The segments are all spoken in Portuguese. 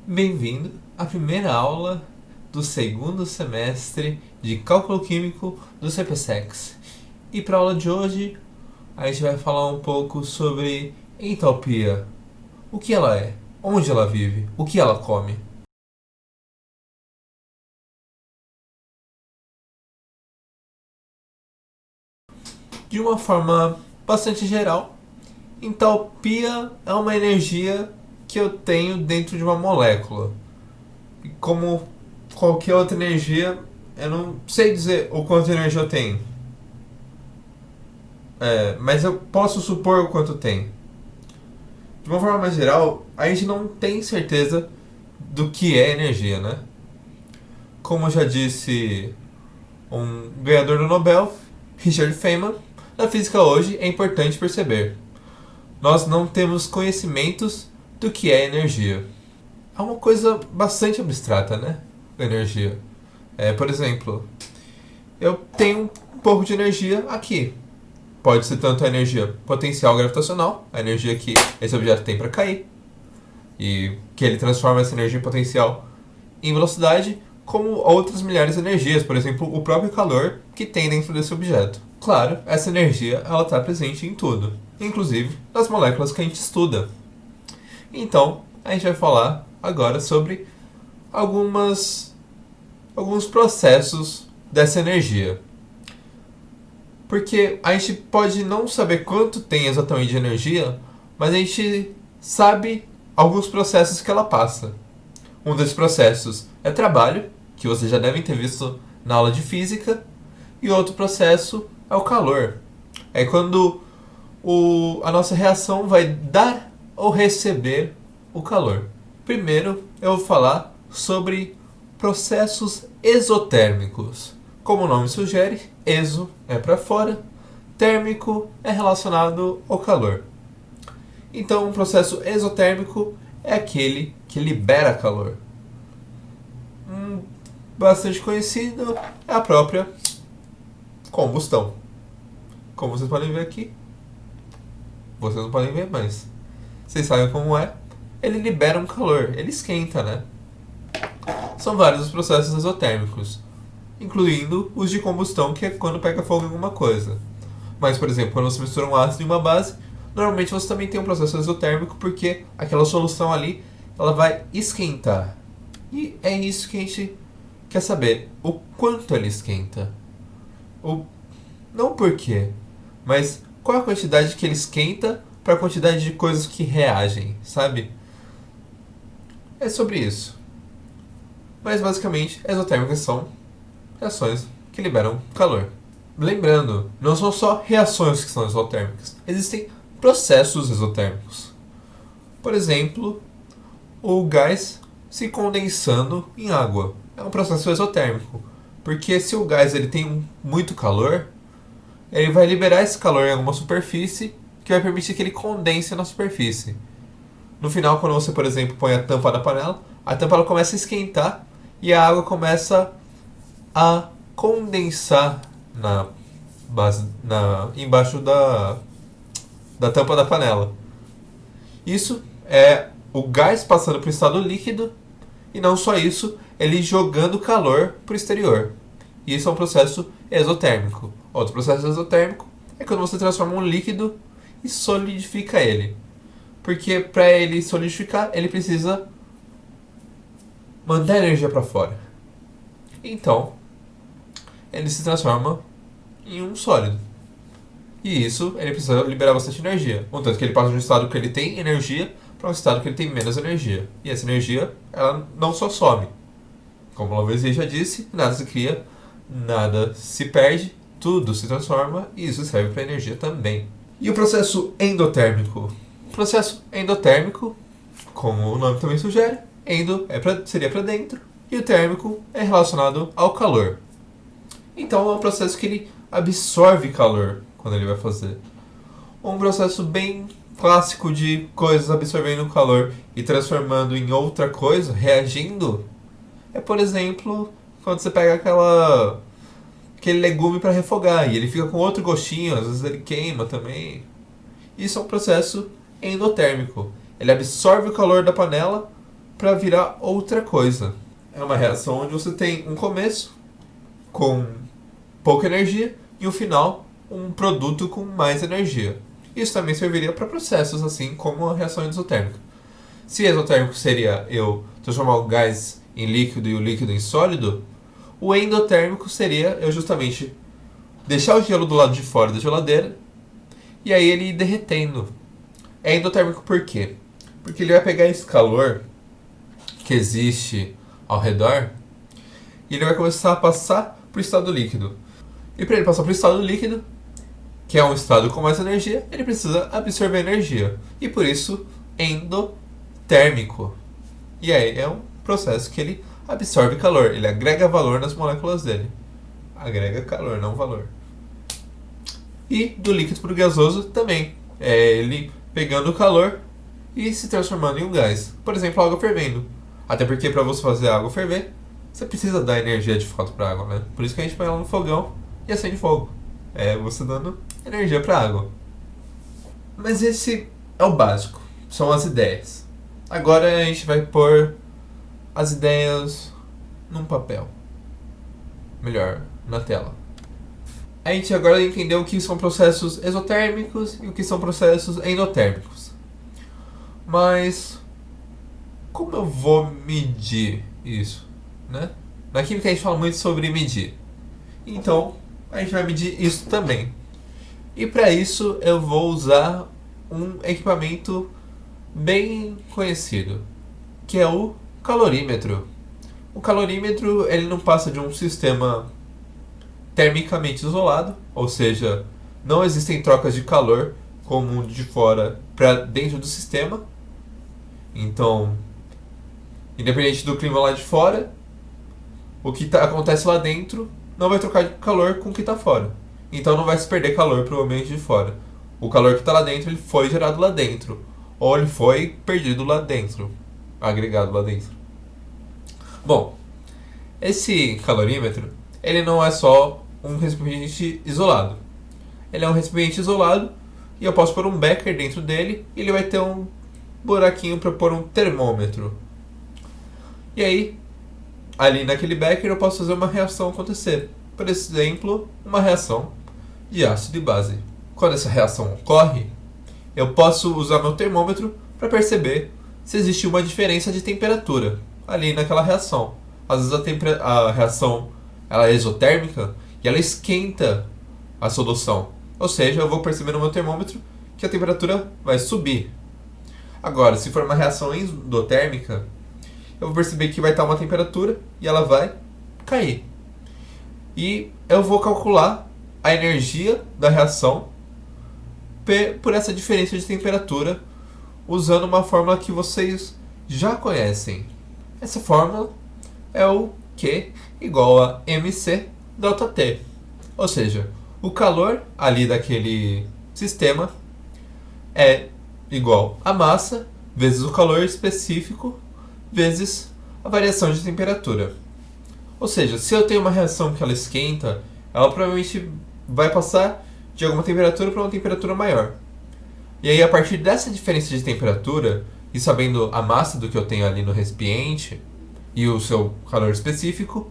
Bem-vindo à primeira aula do segundo semestre de Cálculo Químico do CPSEX. E para a aula de hoje, a gente vai falar um pouco sobre entalpia. O que ela é? Onde ela vive? O que ela come? De uma forma bastante geral, entalpia é uma energia que eu tenho dentro de uma molécula. E como qualquer outra energia, eu não sei dizer o quanto de energia eu tenho. Mas eu posso supor o quanto tem. De uma forma mais geral, a gente não tem certeza do que é energia, né? Como já disse um ganhador do Nobel, Richard Feynman, na física hoje é importante perceber: nós não temos conhecimentos do que é energia. É uma coisa bastante abstrata, né? Energia. Por exemplo, eu tenho um pouco de energia aqui. Pode ser tanto a energia potencial gravitacional, a energia que esse objeto tem para cair, e que ele transforma essa energia potencial em velocidade, como outras milhares de energias, por exemplo, o próprio calor que tem dentro desse objeto. Claro, essa energia ela está presente em tudo, inclusive nas moléculas que a gente estuda. Então, a gente vai falar agora sobre alguns processos dessa energia. Porque a gente pode não saber quanto tem exatamente de energia, mas a gente sabe alguns processos que ela passa. Um desses processos é trabalho, que vocês já devem ter visto na aula de física, e outro processo é o calor. É quando a nossa reação vai dar ou receber o calor. Primeiro, eu vou falar sobre processos exotérmicos. Como o nome sugere, exo é para fora, térmico é relacionado ao calor. Então, um processo exotérmico é aquele que libera calor. Bastante conhecido é a própria combustão. Como vocês podem ver aqui, vocês não podem ver, mas vocês sabem como é. Ele libera um calor, ele esquenta, né? São vários os processos exotérmicos, incluindo os de combustão, que é quando pega fogo em alguma coisa. Mas, por exemplo, quando você mistura um ácido e uma base, normalmente você também tem um processo exotérmico, porque aquela solução ali ela vai esquentar. E é isso que a gente quer saber: o quanto ele esquenta. Não o porquê, mas qual a quantidade que ele esquenta para a quantidade de coisas que reagem, sabe? É sobre isso. Mas basicamente, exotérmicas são reações que liberam calor. Lembrando, não são só reações que são exotérmicas, existem processos exotérmicos. Por exemplo, o gás se condensando em água. É um processo exotérmico, porque se o gás ele tem muito calor, ele vai liberar esse calor em alguma superfície que vai permitir que ele condense na superfície. No final, quando você, por exemplo, põe a tampa da panela, a tampa ela começa a esquentar e a água começa a condensar na base, embaixo da tampa da panela. Isso é o gás passando para o estado líquido e não só isso, ele jogando calor para o exterior. Isso é um processo exotérmico. Outro processo exotérmico é quando você transforma um líquido e solidifica ele. Porque para ele solidificar, ele precisa mandar energia para fora. Então, ele se transforma em um sólido. E isso, ele precisa liberar bastante energia. Tanto que ele passa de um estado que ele tem energia para um estado que ele tem menos energia. E essa energia, ela não só some. Como Lavoisier já disse, nada se cria, nada se perde, tudo se transforma e isso serve para energia também. E o processo endotérmico? O processo endotérmico, como o nome também sugere, endo seria para dentro e o térmico é relacionado ao calor. Então é um processo que ele absorve calor quando ele vai fazer. Um processo bem clássico de coisas absorvendo calor e transformando em outra coisa, reagindo, é, por exemplo, quando você pega aquele legume para refogar e ele fica com outro gostinho, às vezes ele queima também. Isso é um processo endotérmico. Ele absorve o calor da panela para virar outra coisa. É uma reação onde você tem um começo com pouca energia e um final, um produto com mais energia. Isso também serviria para processos assim como a reação exotérmica. Se exotérmico seria eu transformar o gás em líquido e o líquido em sólido, o endotérmico seria eu justamente deixar o gelo do lado de fora da geladeira e aí ele ir derretendo. É endotérmico por quê? Porque ele vai pegar esse calor que existe ao redor e ele vai começar a passar para o estado líquido. E para ele passar para o estado líquido, que é um estado com mais energia, ele precisa absorver energia. E por isso, endotérmico. E aí é um processo que ele absorve calor, ele agrega valor nas moléculas dele. Agrega calor, não valor. E do líquido para o gasoso também. É ele pegando o calor e se transformando em um gás. Por exemplo, água fervendo. Até porque para você fazer a água ferver, você precisa dar energia de fato para a água, né? Por isso que a gente põe ela no fogão e acende fogo. É você dando energia para a água. Mas esse é o básico. São as ideias. Agora a gente vai pôr as ideias num papel. Melhor, na tela. A gente agora entendeu o que são processos exotérmicos e o que são processos endotérmicos. Mas como eu vou medir isso, né? Na química a gente fala muito sobre medir. Então, a gente vai medir isso também. E para isso eu vou usar um equipamento bem conhecido, que é o calorímetro. O calorímetro ele não passa de um sistema termicamente isolado, ou seja, não existem trocas de calor como de fora para dentro do sistema. Então, independente do clima lá de fora, o que acontece lá dentro não vai trocar de calor com o que está fora. Então não vai se perder calor para o ambiente de fora. O calor que está lá dentro ele foi gerado lá dentro, ou ele foi perdido lá dentro, agregado lá dentro. Bom, esse calorímetro ele não é só um recipiente isolado. Ele é um recipiente isolado e eu posso pôr um becker dentro dele e ele vai ter um buraquinho para pôr um termômetro. E aí, ali naquele becker eu posso fazer uma reação acontecer. Por exemplo, uma reação de ácido e base. Quando essa reação ocorre, eu posso usar meu termômetro para perceber se existe uma diferença de temperatura ali naquela reação. Às vezes a reação ela é exotérmica e ela esquenta a solução. Ou seja, eu vou perceber no meu termômetro que a temperatura vai subir. Agora, se for uma reação endotérmica, eu vou perceber que vai estar uma temperatura e ela vai cair. E eu vou calcular a energia da reação por essa diferença de temperatura usando uma fórmula que vocês já conhecem. Essa fórmula é o Q igual a mc delta T. Ou seja, o calor ali daquele sistema é igual a massa vezes o calor específico vezes a variação de temperatura. Ou seja, se eu tenho uma reação que ela esquenta, ela provavelmente vai passar de alguma temperatura para uma temperatura maior. E aí, a partir dessa diferença de temperatura, e sabendo a massa do que eu tenho ali no recipiente e o seu calor específico,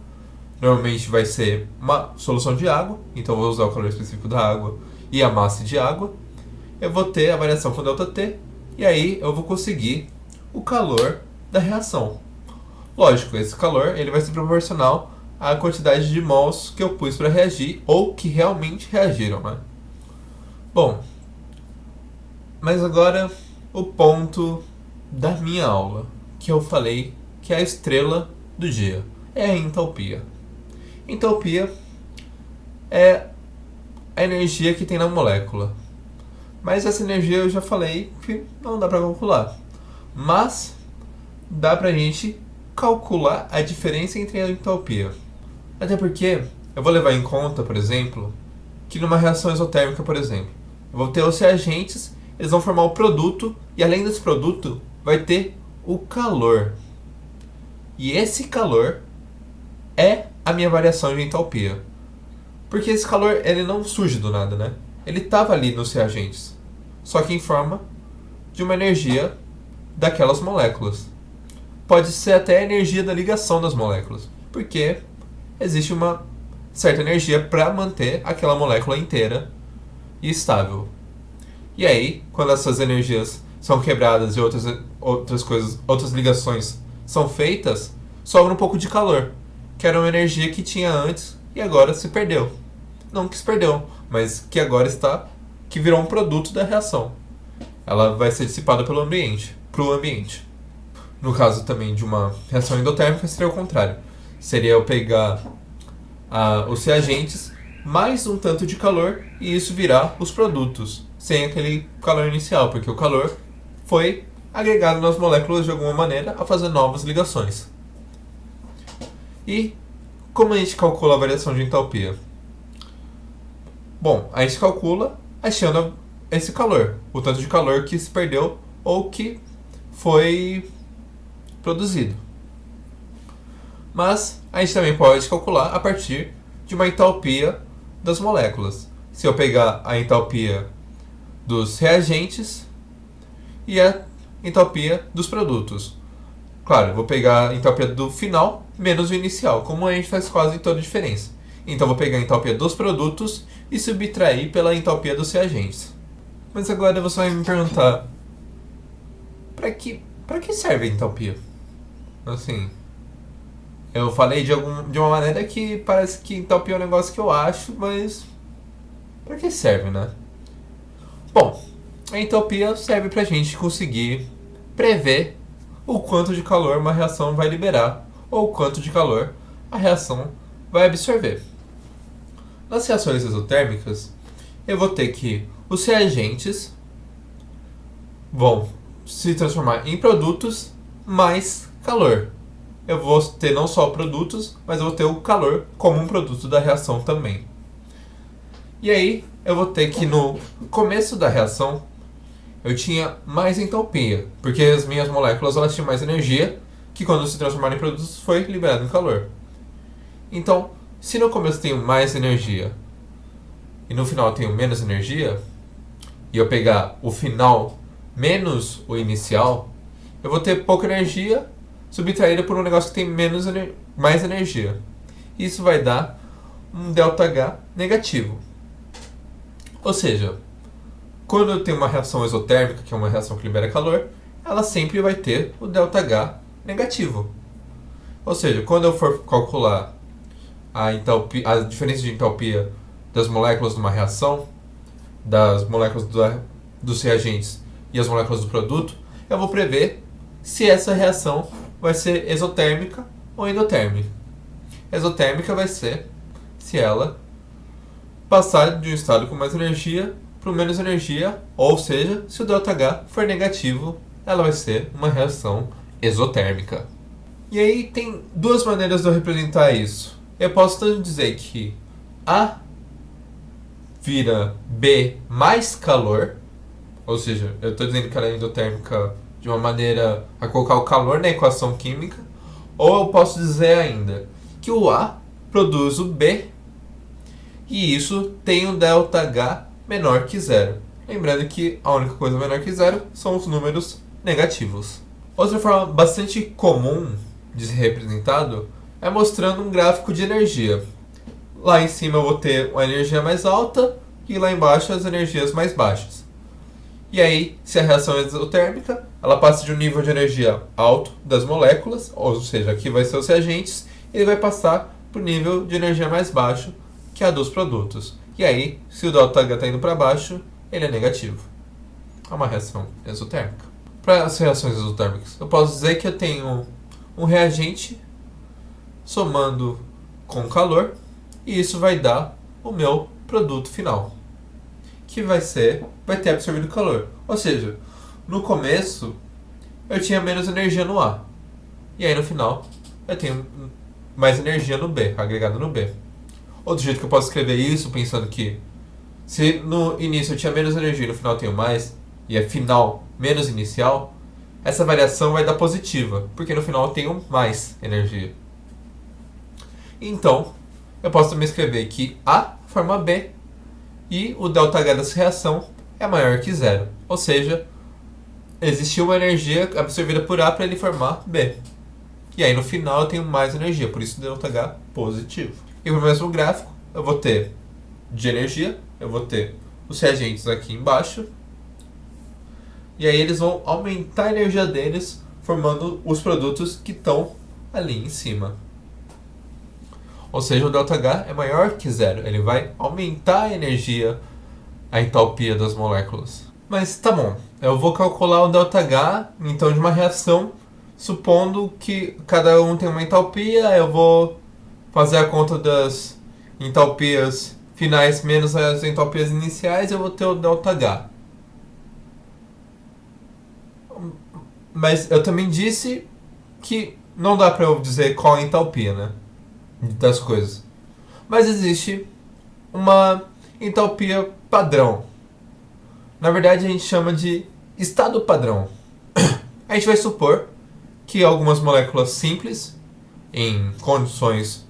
normalmente vai ser uma solução de água, então eu vou usar o calor específico da água e a massa de água. Eu vou ter a variação com ΔT, e aí eu vou conseguir o calor da reação. Lógico, esse calor ele vai ser proporcional à quantidade de mols que eu pus para reagir ou que realmente reagiram, né? Bom, mas agora o ponto da minha aula, que eu falei que é a estrela do dia, é a entalpia. Entalpia é a energia que tem na molécula. Mas essa energia eu já falei que não dá para calcular. Mas dá pra gente calcular a diferença entre a entalpia. Até porque eu vou levar em conta, por exemplo, que numa reação exotérmica, por exemplo, eu vou ter os reagentes, eles vão formar o produto e além desse produto vai ter o calor. E esse calor é a minha variação de entalpia. Porque esse calor ele não surge do nada, né? Ele estava ali nos reagentes, só que em forma de uma energia daquelas moléculas. pode ser até a energia da ligação das moléculas, porque existe uma certa energia para manter aquela molécula inteira e estável. E aí, quando essas energias são quebradas e outras ligações são feitas, sobra um pouco de calor, que era uma energia que tinha antes e agora se perdeu. Não que se perdeu, mas que agora que virou um produto da reação. Ela vai ser dissipada pelo ambiente, para o ambiente. No caso também de uma reação endotérmica seria o contrário. Seria eu pegar os reagentes mais um tanto de calor e isso virar os produtos, sem aquele calor inicial, porque o calor foi agregado nas moléculas de alguma maneira a fazer novas ligações. E como a gente calcula a variação de entalpia? Bom, a gente calcula achando esse calor, o tanto de calor que se perdeu ou que foi produzido. Mas a gente também pode calcular a partir de uma entalpia das moléculas. Se eu pegar a entalpia dos reagentes e a entalpia dos produtos. Claro, eu vou pegar a entalpia do final menos o inicial, como a gente faz quase toda a diferença. Então vou pegar a entalpia dos produtos e subtrair pela entalpia dos reagentes. Mas agora você vai me perguntar, para que serve a entalpia? Assim, eu falei de uma maneira que parece que entalpia é um negócio que eu acho, mas para que serve, né? Bom, a entalpia serve pra gente conseguir prever o quanto de calor uma reação vai liberar ou o quanto de calor a reação vai absorver. Nas reações exotérmicas, eu vou ter que os reagentes vão se transformar em produtos mais calor. Eu vou ter não só produtos, mas eu vou ter o calor como um produto da reação também. E aí, eu vou ter que no começo da reação, eu tinha mais entalpia, porque as minhas moléculas elas tinham mais energia, que quando se transformaram em produtos foi liberado em calor. Então, se no começo eu tenho mais energia e no final eu tenho menos energia, e eu pegar o final menos o inicial, eu vou ter pouca energia subtraída por um negócio que tem mais energia. Isso vai dar um ΔH negativo. Ou seja, quando eu tenho uma reação exotérmica, que é uma reação que libera calor, ela sempre vai ter o ΔH negativo. Ou seja, quando eu for calcular a diferença de entalpia das moléculas de uma reação, das moléculas dos reagentes e as moléculas do produto, eu vou prever se essa reação vai ser exotérmica ou endotérmica. Exotérmica vai ser se ela passar de um estado com mais energia para o menos energia, ou seja, se o ΔH for negativo, ela vai ser uma reação exotérmica. E aí tem duas maneiras de eu representar isso. Eu posso tanto dizer que A vira B mais calor, ou seja, eu estou dizendo que ela é endotérmica de uma maneira a colocar o calor na equação química, ou eu posso dizer ainda que o A produz o B e isso tem um ΔH menor que zero. Lembrando que a única coisa menor que zero são os números negativos. Outra forma bastante comum de ser representado é mostrando um gráfico de energia. Lá em cima eu vou ter uma energia mais alta e lá embaixo as energias mais baixas. E aí, se a reação é exotérmica, ela passa de um nível de energia alto das moléculas, ou seja, aqui vai ser os reagentes, e ele vai passar para o nível de energia mais baixo, que é a dos produtos. E aí, se o ΔH está indo para baixo, ele é negativo. É uma reação exotérmica. Para as reações exotérmicas, eu posso dizer que eu tenho um reagente somando com calor, e isso vai dar o meu produto final, que vai ter absorvido calor. Ou seja, no começo eu tinha menos energia no A, e aí no final eu tenho mais energia no B, agregado no B. Outro jeito que eu posso escrever isso, pensando que se no início eu tinha menos energia e no final eu tenho mais, e é final menos inicial, essa variação vai dar positiva, porque no final eu tenho mais energia. Então, eu posso também escrever que A forma B e o ΔH dessa reação é maior que zero. Ou seja, existiu uma energia absorvida por A para ele formar B. E aí no final eu tenho mais energia, por isso ΔH positivo. E para o mesmo gráfico, eu vou ter de energia, eu vou ter os reagentes aqui embaixo. E aí eles vão aumentar a energia deles, formando os produtos que estão ali em cima. Ou seja, o ΔH é maior que zero. Ele vai aumentar a energia, a entalpia das moléculas. Mas tá bom, eu vou calcular o ΔH, então, de uma reação, supondo que cada um tem uma entalpia, eu vou fazer a conta das entalpias finais menos as entalpias iniciais, eu vou ter o ΔH. Mas eu também disse que não dá pra eu dizer qual é a entalpia, né, das coisas. Mas existe uma entalpia padrão. Na verdade, a gente chama de estado padrão. A gente vai supor que algumas moléculas simples, em condições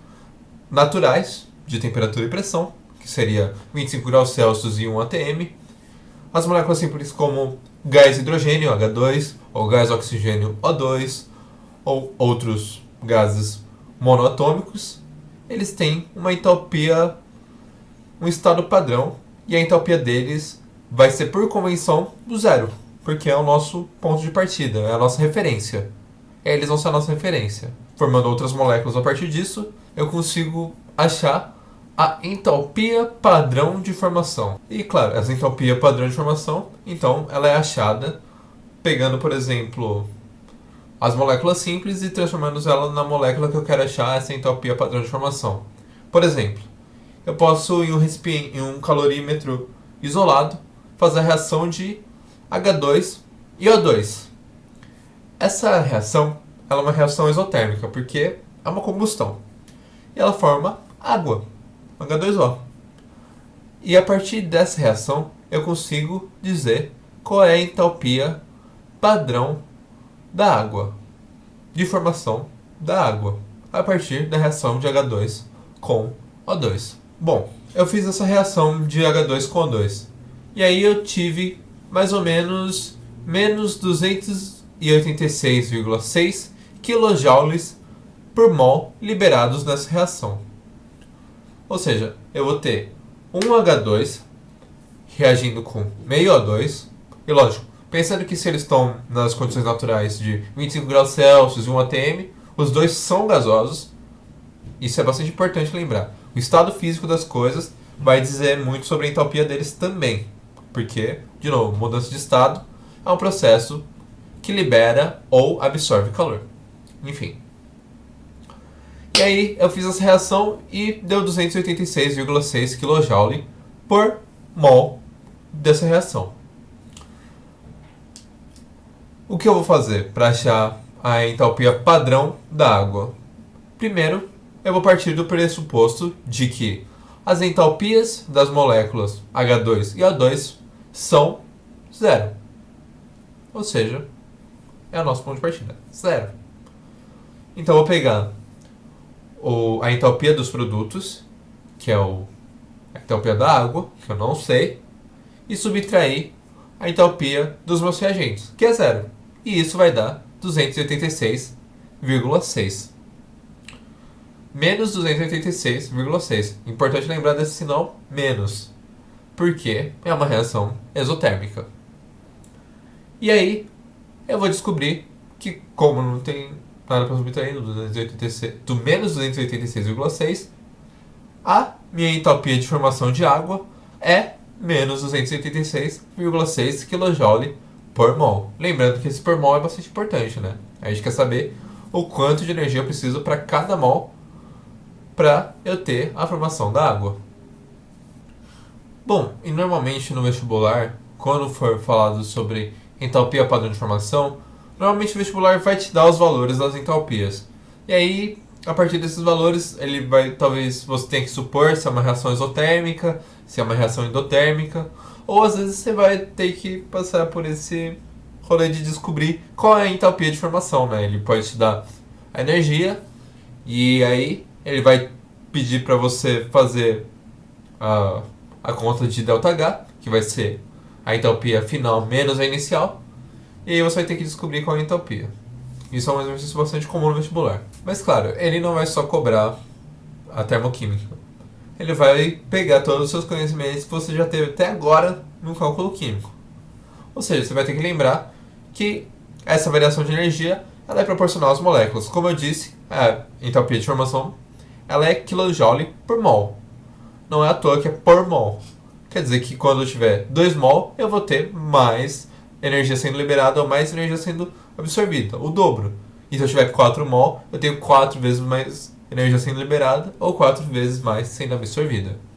naturais de temperatura e pressão, que seria 25 graus Celsius e 1 atm, as moléculas simples como gás hidrogênio, H2, ou gás oxigênio, O2, ou outros gases monoatômicos, eles têm uma entalpia, um estado padrão, e a entalpia deles vai ser, por convenção, do zero, porque é o nosso ponto de partida, é a nossa referência. Eles vão ser a nossa referência. Formando outras moléculas a partir disso, eu consigo achar a entalpia padrão de formação. E claro, essa entalpia padrão de formação, então, ela é achada pegando, por exemplo, as moléculas simples e transformando ela na molécula que eu quero achar essa entalpia padrão de formação. Por exemplo, eu posso, em um calorímetro isolado, fazer a reação de H2 e O2. Essa reação ela é uma reação exotérmica, porque é uma combustão. E ela forma água, H2O. E a partir dessa reação, eu consigo dizer qual é a entalpia padrão da água, de formação da água, a partir da reação de H2 com O2. Bom, eu fiz essa reação de H2 com O2. E aí eu tive mais ou menos menos 286,6 kJ por mol liberados nessa reação. Ou seja, eu vou ter um H2 reagindo com meio O2. E lógico, pensando que se eles estão nas condições naturais de 25 graus Celsius e 1 atm, os dois são gasosos. Isso é bastante importante lembrar. O estado físico das coisas vai dizer muito sobre a entalpia deles também. Porque, de novo, mudança de estado é um processo que libera ou absorve calor. Enfim. E aí eu fiz essa reação e deu 286,6 kJ por mol dessa reação. O que eu vou fazer para achar a entalpia padrão da água? Primeiro, eu vou partir do pressuposto de que as entalpias das moléculas H2 e O2 são zero. Ou seja, é o nosso ponto de partida, zero. Então eu vou pegar a entalpia dos produtos, que é a entalpia da água, que eu não sei, e subtrair a entalpia dos meus reagentes, que é zero. E isso vai dar 286,6. Menos 286,6. Importante lembrar desse sinal menos, porque é uma reação exotérmica. E aí, eu vou descobrir que, como não tem nada para subtrair do menos 286,6, a minha entalpia de formação de água é menos 286,6 kJ por mol. Lembrando que esse por mol é bastante importante, né? A gente quer saber o quanto de energia eu preciso para cada mol para eu ter a formação da água. Bom, e normalmente no vestibular, quando for falado sobre entalpia padrão de formação, normalmente o vestibular vai te dar os valores das entalpias. E aí, a partir desses valores, ele vai, talvez você tenha que supor se é uma reação exotérmica, se é uma reação endotérmica, ou às vezes você vai ter que passar por esse rolê de descobrir qual é a entalpia de formação, né? Ele pode te dar a energia, e aí ele vai pedir para você fazer a conta de ΔH, que vai ser a entalpia final menos a inicial, e aí você vai ter que descobrir qual é a entalpia. Isso é um exercício bastante comum no vestibular. Mas claro, ele não vai só cobrar a termoquímica. Ele vai pegar todos os seus conhecimentos que você já teve até agora no cálculo químico. Ou seja, você vai ter que lembrar que essa variação de energia ela é proporcional às moléculas. Como eu disse, a entalpia de formação ela é kJ por mol. Não é à toa que é por mol. Quer dizer que quando eu tiver 2 mol, eu vou ter mais energia sendo liberada ou mais energia sendo absorvida, o dobro. E se eu tiver 4 mol, eu tenho 4 vezes mais energia sendo liberada ou 4 vezes mais sendo absorvida.